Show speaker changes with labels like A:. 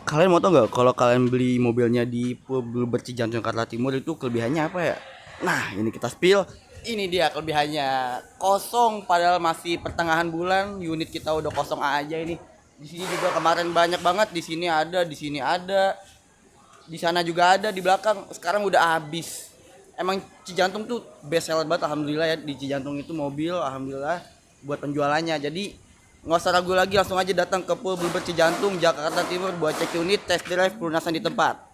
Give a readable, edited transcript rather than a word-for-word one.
A: Kalian mau tau nggak kalau kalian beli mobilnya di Bluebird Cijantung Jakarta Timur itu kelebihannya apa ya? Nah, ini kita spill. Ini dia kelebihannya. Kosong padahal masih pertengahan bulan, unit kita udah kosong aja ini. Di sini juga kemarin banyak banget, di sini ada, di sini ada, di sana juga ada, di belakang. Sekarang udah habis. Emang Cijantung tuh best seller banget alhamdulillah ya, di Cijantung itu mobil alhamdulillah buat penjualannya. Jadi nggak usah ragu lagi, langsung aja datang ke Pool Bluebird Cijantung Jakarta Timur buat cek unit, test drive, pelunasan di tempat.